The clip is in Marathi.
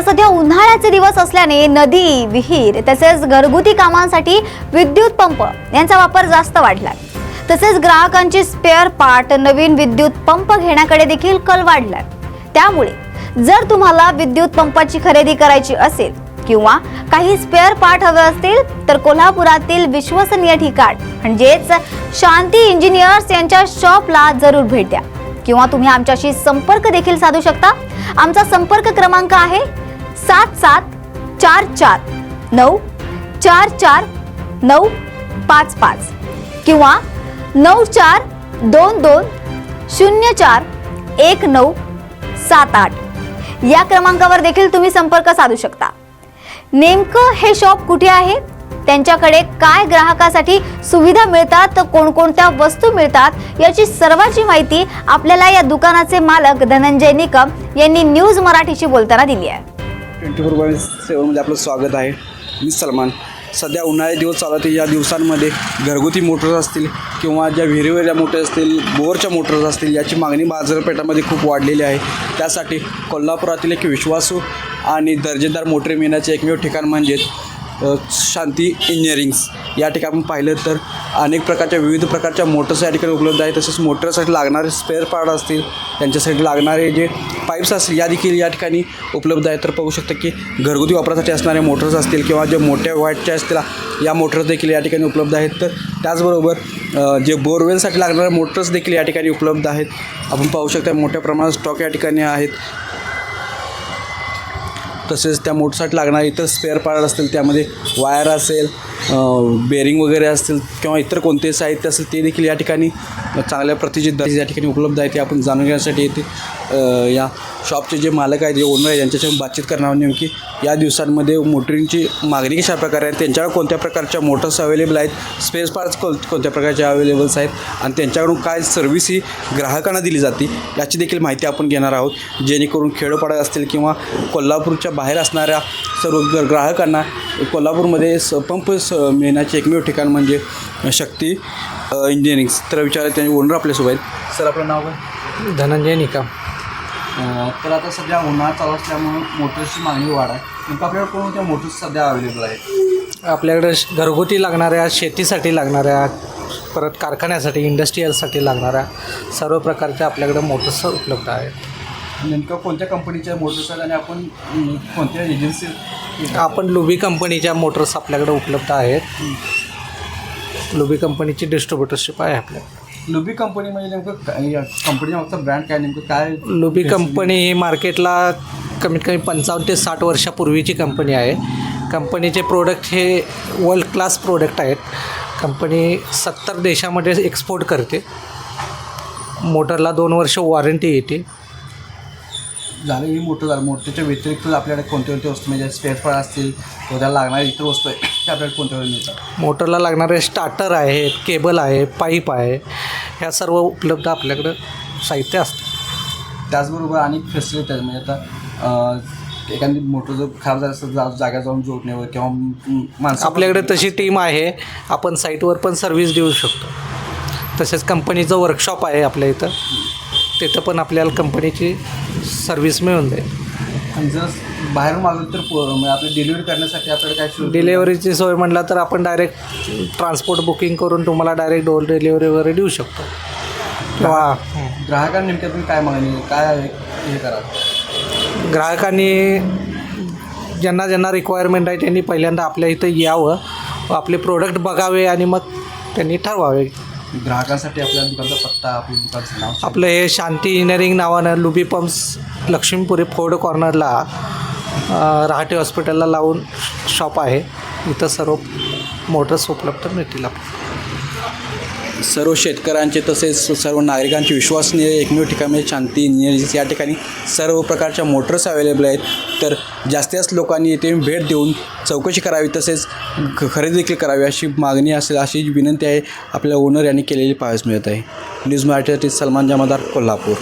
सध्या उन्हाळ्याचे दिवस असल्याने नदी, विहीर तसेच घरगुती कामांसाठी विद्युत पंप यांचा वापर जास्त वाढलाय। तसेच ग्राहकांची स्पेअर पार्ट नवीन विद्युत पंप घेण्याकडे देखील कल वाढलाय। त्यामुळे जर तुम्हाला विद्युत पंपाची खरेदी करायची असेल किंवा काही स्पेअर पार्ट हवे असतील तर कोल्हापुरातील विश्वसनीय ठिकाण म्हणजेच शांती इंजिनियर्स यांच्या शॉपला जरूर भेट द्या किंवा तुम्ही आमच्याशी संपर्क देखील साधू शकता। आमचा संपर्क क्रमांक आहे 7744944955 किंवा 9422041978 या क्रमांकावर देखील तुम्ही संपर्क साधू शकता। नेमकं हे शॉप कुठे आहे, त्यांच्याकडे काय ग्राहकासाठी सुविधा मिळतात, कोणकोणत्या वस्तू मिळतात याची सर्वांची माहिती आपल्याला या दुकानाचे मालक धनंजय निकम यांनी न्यूज मराठीशी बोलताना दिली आहे। 24/7 मध्ये आपलं स्वागत आहे। मी सलमान। सध्या उन्हाळ्याचे दिवस चालत या दिवसांमध्ये घरगुती मोटर्स असतील किंवा ज्या विहिरीवरच्या मोटर्स असतील, बोरच्या मोटर्स असतील याची मागणी बाजारपेठामध्ये खूप वाढलेली आहे। त्यासाठी कोल्हापुरातील एक विश्वासू आणि दर्जेदार मोटरी मिळण्याचे एकमेव ठिकाण म्हणजे शांती इंजिनिअरिंग्स। या ठिकाणी आपण पाहिलं तर अनेक प्रकारच्या विविध प्रकारच्या मोटर्स या ठिकाणी उपलब्ध आहेत। तसेच मोटरसाठी लागणारे स्पेअर पार्ट असतील, त्यांच्यासाठी लागणारे जे पाईप्स असतील या देखील या ठिकाणी उपलब्ध आहेत। तर पाहू शकता की घरगुती वापरासाठी असणारे मोटर्स असतील किंवा जे मोठ्या वॅटच्या असतील या मोटर्स देखील या ठिकाणी उपलब्ध आहेत। तर त्याचबरोबर जे बोरवेलसाठी लागणारे मोटर्स देखील या ठिकाणी उपलब्ध आहेत। आपण पाहू शकता मोठ्या प्रमाणात स्टॉक या ठिकाणी आहेत। तसेच त्या मोटरसाठी लागणारे इतर स्पेअर पार्ट असतील, त्यामध्ये वायर असेल, बेरिंग वगैरे असतील किंवा इतर कोणतेही साहित्य असेल ते देखील या ठिकाणी चांगल्या प्रतीचे दर्जे या ठिकाणी उपलब्ध आहेत। ते आपण जाणून घेण्यासाठी येते या शॉपचे जे मालक आहेत, जे ओनर आहेत यांच्याशी बातचीत करणार नेमकी या दिवसांमध्ये मोटरिंगची मागणी कशा प्रकारे आहे, त्यांच्याकडे कोणत्या प्रकारच्या मोटर्स अवेलेबल आहेत, स्पेअर पार्ट्स कोणत्या प्रकारचे अवेलेबल्स आहेत आणि त्यांच्याकडून काय सर्व्हिस ही ग्राहकांना दिली जाते याची देखील माहिती आपण घेणार आहोत। जेणेकरून खेडोपाड्यात असतील किंवा कोल्हापूरच्या बाहेर असणाऱ्या सर्व ग्राहकांना कोल्हापूरमध्ये पंप मिळण्याचे एकमेव ठिकाण म्हणजे शक्ती इंजिनिअरिंग्स। तर विचारत त्यांनी ओनर आपल्यासोबत आहेत। सर, आपलं नाव काय? धनंजय निकम। तर आता सध्या उन्हाळा चालू असल्यामुळे मोटर्सची मागणी वाढ आहे। नेमकं आपल्याकडे कोणत्या मोटर्स सध्या अवेलेबल आहेत? आपल्याकडे घरगुती लागणाऱ्या, शेतीसाठी लागणाऱ्या, परत कारखान्यासाठी, इंडस्ट्रीयलसाठी लागणाऱ्या सर्व प्रकारच्या आपल्याकडे मोटर्स उपलब्ध आहेत। नेमकं कोणत्या कंपनीच्या मोटर्स आहेत आणि आपण कोणत्या एजन्सी? आपण लुबी कंपनीच्या मोटर्स आपल्याकडे उपलब्ध आहेत। लुबी कंपनीची डिस्ट्रीब्युटरशिप आहे आपल्याकडे। लुबी कंपनी म्हणजे नेमकं कंपनीचा मागचा ब्रँड काय, नेमकं काय? लुबी कंपनी ही मार्केटला कमीत कमी 55 ते 60 वर्षापूर्वीची कंपनी आहे। कंपनीचे प्रोडक्ट हे वर्ल्ड क्लास प्रोडक्ट आहेत। कंपनी 70 देशामध्ये एक्सपोर्ट करते। मोटरला 2 वर्ष वॉरंटी येते। झालं ही मोटर झालं। मोटरच्या व्यतिरिक्त आपल्याकडे कोणत्या वस्तू म्हणजे स्पेअर पार्ट असतील किंवा त्याला लागणारी इतर वस्तू आहे ते आपल्याकडे कोणत्या वेळी मिळतात? मोटरला लागणारे स्टार्टर आहेत, केबल आहे, पाईप आहे, ह्या सर्व उपलब्ध आपल्याकडं साहित्य असतं। त्याचबरोबर अनेक फॅसिलिटी आहेत। म्हणजे आता एखादी मोटर जर खराब झालं असेल जागा जाऊन जोडण्यावर किंवा माणसं, आपल्याकडे तशी टीम आहे। आपण साईटवर पण सर्व्हिस देऊ शकतो। तसेच कंपनीचं वर्कशॉप आहे आपल्या इथं, तिथं पण आपल्याला कंपनीची सर्व्हिस मिळून जाईल। आणि जर बाहेरून मागवलं तर म्हणजे आपली डिलिव्हरी करण्यासाठी आपल्याला काय डिलेवरीची सोय म्हटलं तर आपण डायरेक्ट ट्रान्सपोर्ट बुकिंग करून तुम्हाला डायरेक्ट डोर डिलिव्हरी वगैरे देऊ शकतो। किंवा ग्राहकांना नेमक्या तुम्ही काय मागणी काय हे करा? ग्राहकांनी ज्यांना रिक्वायरमेंट आहे त्यांनी पहिल्यांदा आपल्या इथं यावं, आपले प्रोडक्ट बघावे आणि मग त्यांनी ठरवावे। ग्राहकांसाठी आपल्या दुकानचा पत्ता, आपल्या दुकानचं नाव? आपलं हे शांती इंजिनिअरिंग नावानं लुबी पंप्स लक्ष्मीपुरी फोर्ड कॉर्नरला रहाटे हॉस्पिटलला लावून शॉप आहे। इथं सर्व मोटर्स उपलब्ध मिळतील। सर्व शेतकऱ्यांचे तसेच सर्व नागरिकांचे विश्वसनीय एकमेव ठिकाण म्हणजे शांती इंजिनिअरिंग। या ठिकाणी सर्व प्रकारच्या मोटर्स अवेलेबल आहेत। तर जास्तीत जास्त लोकांनी येथे भेट देऊन चौकशी करावी तसेच खरेदी देखील करावी अशी मागणी असेल, अशी विनंती आहे आपल्या ओनर यांनी केलेली पाहायला मिळत आहे। न्यूज मराठीसाठी सलमान जमादार, कोल्हापूर।